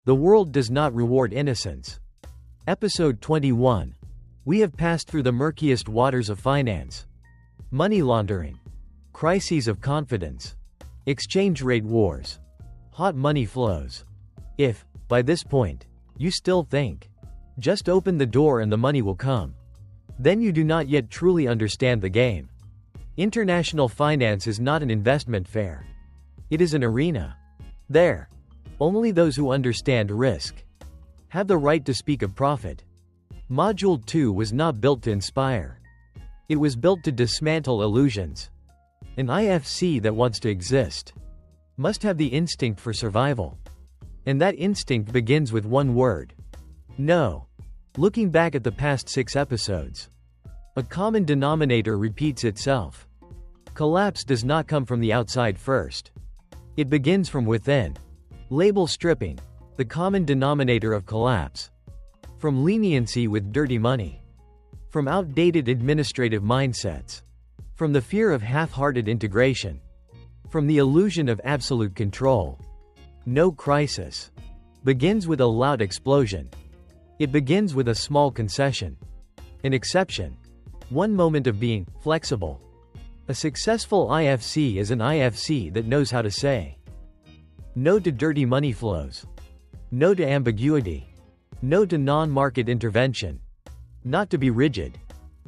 The world does not reward innocence. Episode 21. We have passed through the murkiest waters of finance. Money laundering. Crises of confidence. Exchange rate wars. Hot money flows. If, by this point, you still think, just open the door and the money will come, then you do not yet truly understand the game. International finance is not an investment fair. It is an arena. There, only those who understand risk have the right to speak of profit. Module 2 was not built to inspire. It was built to dismantle illusions. An IFC that wants to exist must have the instinct for survival. And that instinct begins with one word. No. Looking back at the past 6 episodes, a common denominator repeats itself. Collapse does not come from the outside first. It begins from within. Label stripping, the common denominator of collapse. From leniency with dirty money. From outdated administrative mindsets. From the fear of half-hearted integration. From the illusion of absolute control. No crisis begins with a loud explosion. It begins with a small concession. An exception. One moment of being flexible. A successful IFC is an IFC that knows how to say no to dirty money flows. No to ambiguity. No to non-market intervention. Not to be rigid,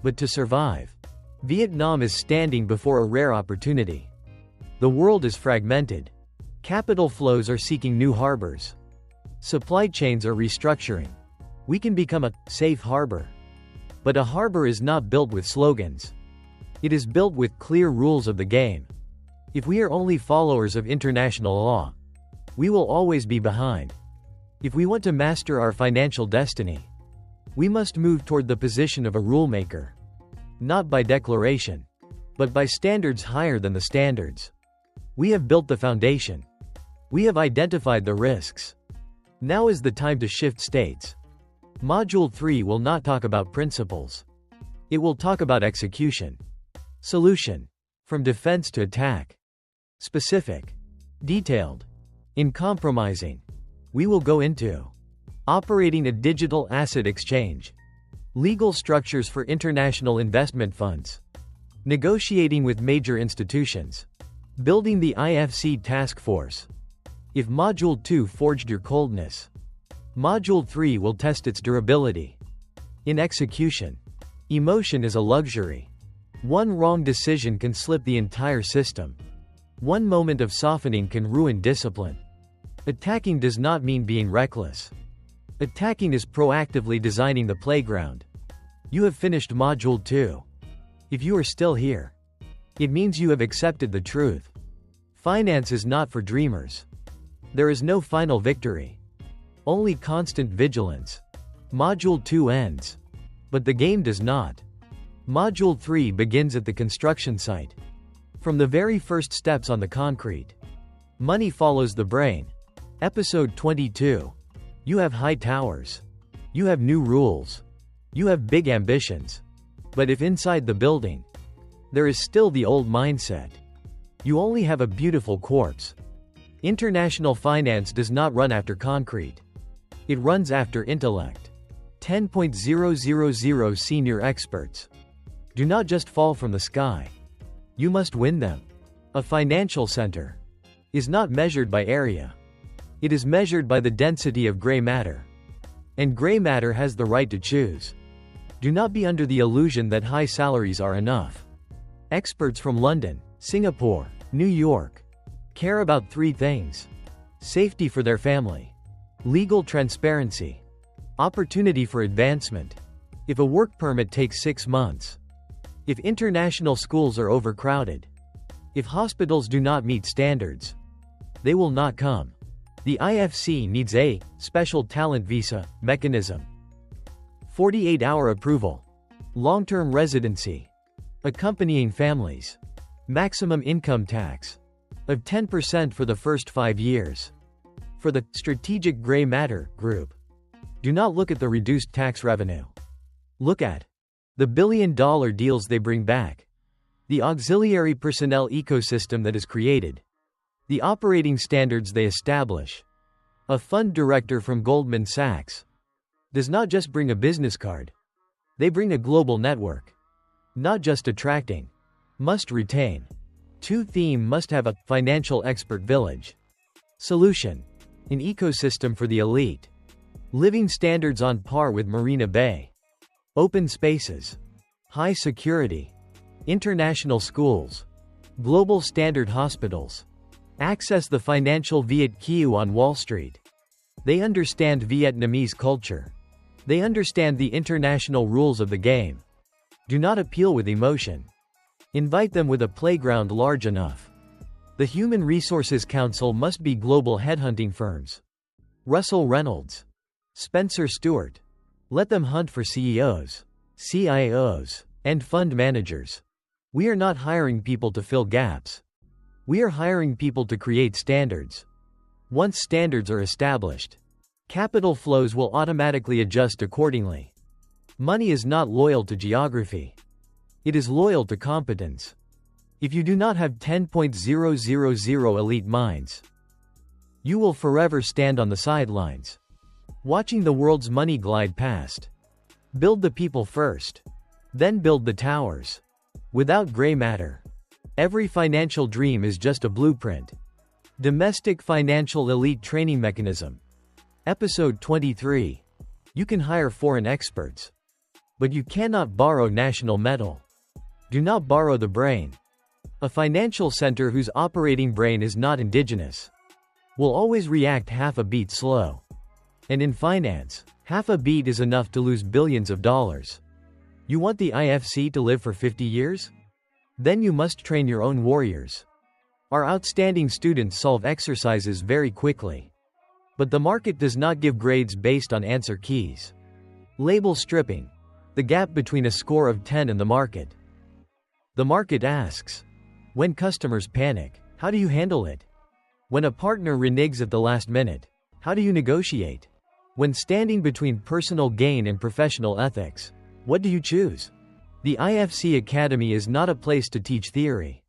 but to survive. Vietnam is standing before a rare opportunity. The world is fragmented. Capital flows are seeking new harbors. Supply chains are restructuring. We can become a safe harbor. But a harbor is not built with slogans. It is built with clear rules of the game. If we are only followers of international law, we will always be behind. If we want to master our financial destiny, we must move toward the position of a rulemaker. Not by declaration, but by standards higher than the standards. We have built the foundation. We have identified the risks. Now is the time to shift states. Module 3 will not talk about principles. It will talk about execution. Solution. From defense to attack. Specific. Detailed. In compromising, we will go into operating a digital asset exchange. Legal structures for international investment funds. Negotiating with major institutions. Building the IFC task force. If Module 2 forged your coldness, Module 3 will test its durability. In execution, emotion is a luxury. One wrong decision can slip the entire system. One moment of softening can ruin discipline. Attacking does not mean being reckless. Attacking is proactively designing the playground. You have finished Module 2. If you are still here, it means you have accepted the truth. Finance is not for dreamers. There is no final victory. Only constant vigilance. Module 2 ends. But the game does not. Module 3 begins at the construction site. From the very first steps on the concrete. Money follows the brain. Episode 22. You have high towers. You have new rules. You have big ambitions. But if inside the building, there is still the old mindset, you only have a beautiful corpse. International finance does not run after concrete. It runs after intellect. 10.000 senior experts. Do not just fall from the sky. You must win them. A financial center is not measured by area. It is measured by the density of gray matter. And gray matter has the right to choose. Do not be under the illusion that high salaries are enough. Experts from London, Singapore, New York care about 3 things. Safety for their family. Legal transparency. Opportunity for advancement. If a work permit takes 6 months. If international schools are overcrowded. If hospitals do not meet standards. They will not come. The IFC needs a special talent visa mechanism. 48-hour approval. Long-term residency. Accompanying families. Maximum income tax of 10% for the first 5 years. For the strategic gray matter group, do not look at the reduced tax revenue. Look at the billion-dollar deals they bring back. The auxiliary personnel ecosystem that is created. The operating standards they establish. A fund director from Goldman Sachs does not just bring a business card. They bring a global network. Not just attracting. Must retain. 2 Theme must have a financial expert village. Solution. An ecosystem for the elite. Living standards on par with Marina Bay. Open spaces. High security. International schools. Global standard hospitals. Access the financial Viet Kieu on Wall Street. They understand Vietnamese culture. They understand the international rules of the game. Do not appeal with emotion. Invite them with a playground large enough. The Human Resources Council must be global headhunting firms. Russell Reynolds. Spencer Stewart. Let them hunt for CEOs, CIOs, and fund managers. We are not hiring people to fill gaps. We are hiring people to create standards. Once standards are established, capital flows will automatically adjust accordingly. Money is not loyal to geography. It is loyal to competence. If you do not have 10,000 elite minds, you will forever stand on the sidelines, watching the world's money glide past. Build the people first. Then build the towers. Without gray matter. Every financial dream is just a blueprint. Domestic Financial Elite Training Mechanism. Episode 23. You can hire foreign experts, but you cannot borrow national metal. Do not borrow the brain. A financial center whose operating brain is not indigenous will always react half a beat slow. And in finance, half a beat is enough to lose billions of dollars. You want the IFC to live for 50 years? Then you must train your own warriors. Our outstanding students solve exercises very quickly. But the market does not give grades based on answer keys. Label stripping. The gap between a score of 10 and the market. The market asks, when customers panic, how do you handle it? When a partner reneges at the last minute, how do you negotiate? When standing between personal gain and professional ethics, what do you choose? The IFC Academy is not a place to teach theory.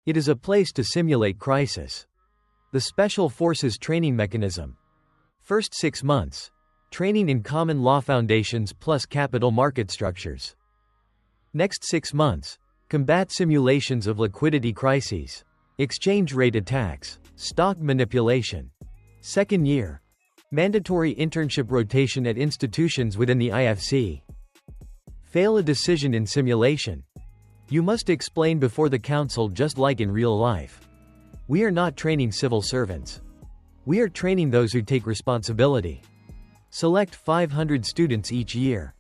It is a place to simulate crisis. The Special Forces Training Mechanism. First 6 months. Training in common law foundations plus capital market structures. Next 6 months. Combat simulations of liquidity crises, exchange rate attacks, stock manipulation. Second year. Mandatory internship rotation at institutions within the IFC. Fail a decision in simulation. You must explain before the council just like in real life. We are not training civil servants. We are training those who take responsibility. Select 500 students each year.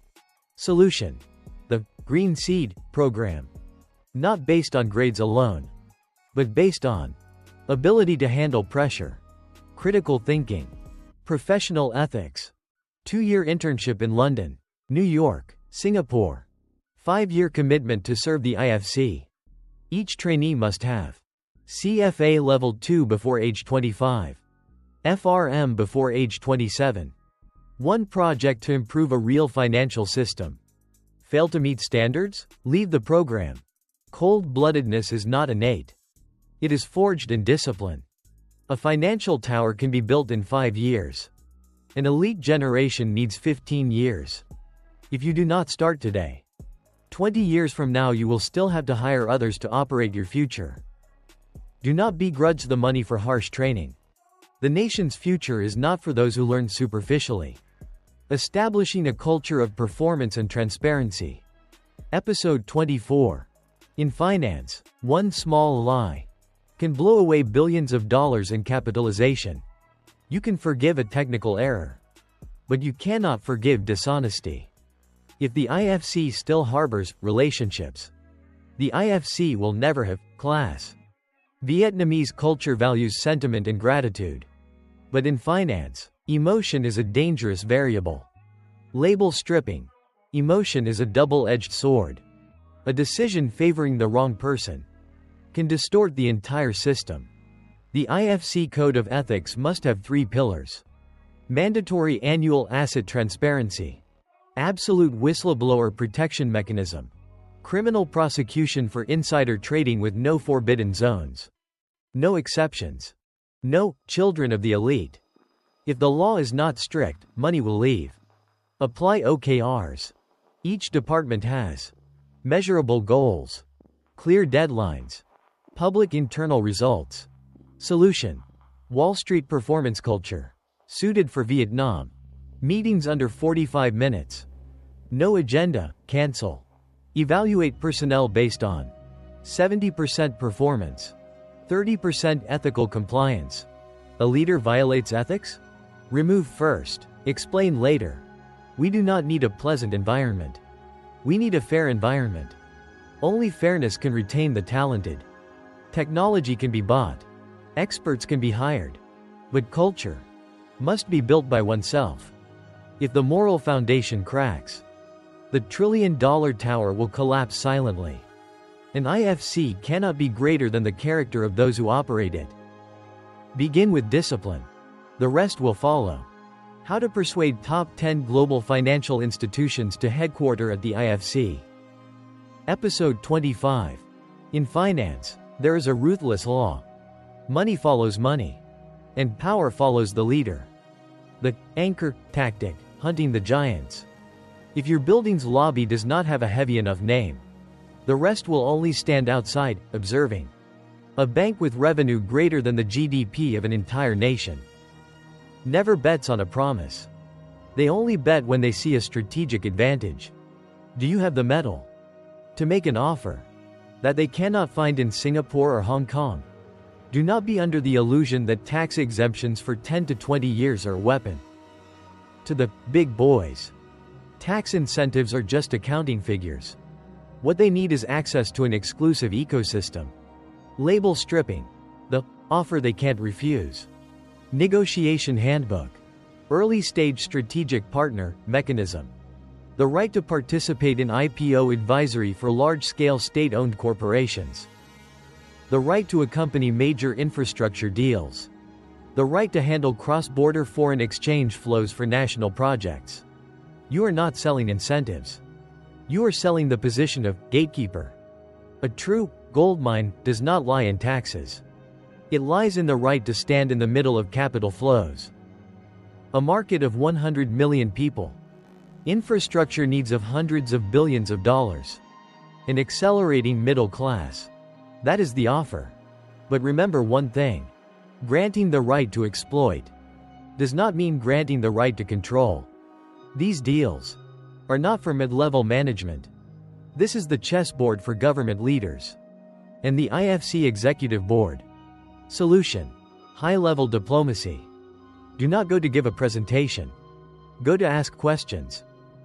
Solution. The Green Seed Program. Not based on grades alone, but based on ability to handle pressure, critical thinking, professional ethics. 2-year internship in London, New York, Singapore. 5-year commitment to serve the IFC. Each trainee must have CFA Level 2 before age 25. FRM before age 27. 1 project to improve a real financial system. Fail to meet standards? Leave the program. Cold-bloodedness is not innate. It is forged in discipline. A financial tower can be built in 5 years. An elite generation needs 15 years. If you do not start today, 20 years from now you will still have to hire others to operate your future. Do not begrudge the money for harsh training. The nation's future is not for those who learn superficially. Establishing a culture of performance and transparency. Episode 24. In finance, one small lie can blow away billions of dollars in capitalization. You can forgive a technical error, but you cannot forgive dishonesty. If the IFC still harbors relationships, the IFC will never have class. Vietnamese culture values sentiment and gratitude. But in finance, emotion is a dangerous variable. Label stripping. Emotion is a double-edged sword. A decision favoring the wrong person can distort the entire system. The IFC Code of Ethics must have 3 pillars. Mandatory annual asset transparency. Absolute whistleblower protection mechanism. Criminal prosecution for insider trading with no forbidden zones. No exceptions. No children of the elite. If the law is not strict, money will leave. Apply OKRs. Each department has measurable goals, clear deadlines, public internal results. Solution: Wall Street performance culture. Suited for Vietnam. Meetings under 45 minutes. No agenda, cancel. Evaluate personnel based on 70% performance, 30% ethical compliance. A leader violates ethics? Remove first, explain later. We do not need a pleasant environment. We need a fair environment. Only fairness can retain the talented. Technology can be bought. Experts can be hired. But culture must be built by oneself. If the moral foundation cracks, the trillion-dollar tower will collapse silently. An IFC cannot be greater than the character of those who operate it. Begin with discipline. The rest will follow. How to persuade top 10 global financial institutions to headquarter at the IFC. Episode 25. In finance, there is a ruthless law. Money follows money. And power follows the leader. The anchor tactic, hunting the giants. If your building's lobby does not have a heavy enough name, the rest will only stand outside, observing. A bank with revenue greater than the GDP of an entire nation never bets on a promise. They only bet when they see a strategic advantage. Do you have the mettle to make an offer that they cannot find in Singapore or Hong Kong? Do not be under the illusion that tax exemptions for 10 to 20 years are a weapon. To the big boys, tax incentives are just accounting figures. What they need is access to an exclusive ecosystem. Label stripping. The offer they can't refuse. Negotiation handbook. Early stage strategic partner mechanism. The right to participate in IPO advisory for large-scale state-owned corporations. The right to accompany major infrastructure deals. The right to handle cross-border foreign exchange flows for national projects. You are not selling incentives. You are selling the position of gatekeeper. A true goldmine does not lie in taxes. It lies in the right to stand in the middle of capital flows. A market of 100 million people. Infrastructure needs of hundreds of billions of dollars. An accelerating middle class. That is the offer. But remember one thing. Granting the right to exploit does not mean granting the right to control. These deals are not for mid-level management. This is the chessboard for government leaders and the IFC Executive Board. Solution: high-level diplomacy. Do not go to give a presentation. Go to ask questions.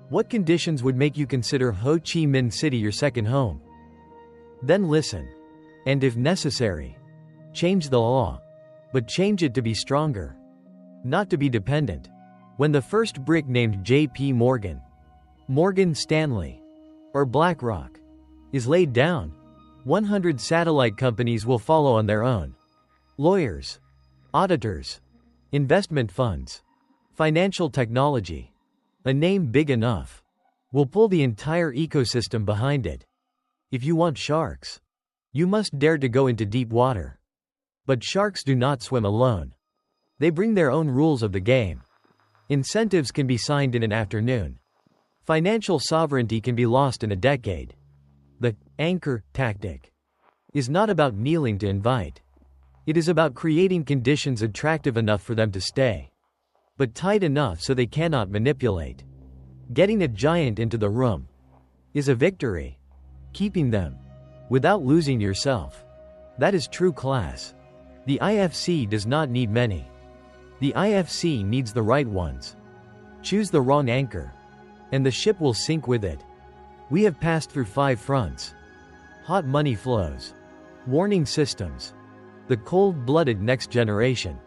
What conditions would make you consider Ho Chi Minh City your second home? Then listen. And if necessary, change the law. But change it to be stronger, not to be dependent. When the first brick named J.P. Morgan, Morgan Stanley, or BlackRock is laid down, 100 satellite companies will follow on their own. Lawyers, auditors, investment funds, financial technology, a name big enough, will pull the entire ecosystem behind it. If you want sharks, you must dare to go into deep water. But sharks do not swim alone. They bring their own rules of the game. Incentives can be signed in an afternoon. Financial sovereignty can be lost in a decade. The anchor tactic is not about kneeling to invite. It is about creating conditions attractive enough for them to stay, but tight enough so they cannot manipulate. Getting a giant into the room is a victory. Keeping them without losing yourself, that is true class. The IFC does not need many. The IFC needs the right ones. Choose the wrong anchor, and the ship will sink with it. We have passed through 5 fronts. Hot money flows, warning systems, the cold-blooded next generation,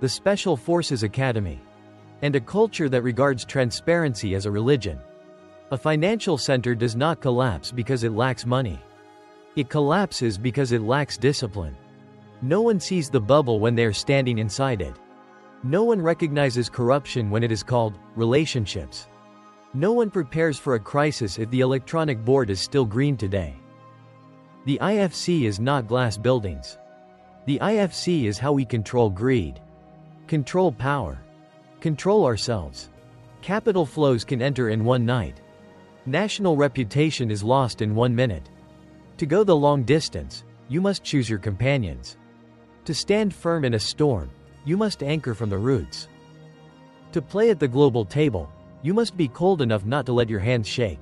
the Special Forces Academy, and a culture that regards transparency as a religion. A financial center does not collapse because it lacks money. It collapses because it lacks discipline. No one sees the bubble when they are standing inside it. No one recognizes corruption when it is called relationships. No one prepares for a crisis if the electronic board is still green today. The IFC is not glass buildings. The IFC is how we control greed, control power, Control ourselves. Capital flows can enter in one night. National reputation is lost in 1 minute. To go the long distance, you must choose your companions. To stand firm in a storm, you must anchor from the roots. To play at the global table, you must be cold enough not to let your hands shake.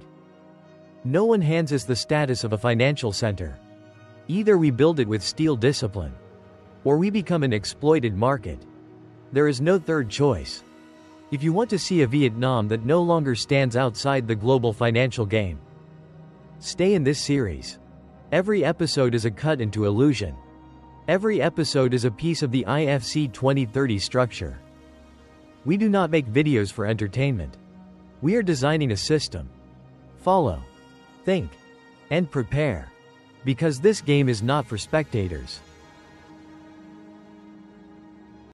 No one hands us the status of a financial center. Either we build it with steel discipline, or we become an exploited market. There is no third choice. If you want to see a Vietnam that no longer stands outside the global financial game, stay in this series. Every episode is a cut into illusion. Every episode is a piece of the IFC 2030 structure. We do not make videos for entertainment. We are designing a system. Follow, think, and prepare. Because this game is not for spectators.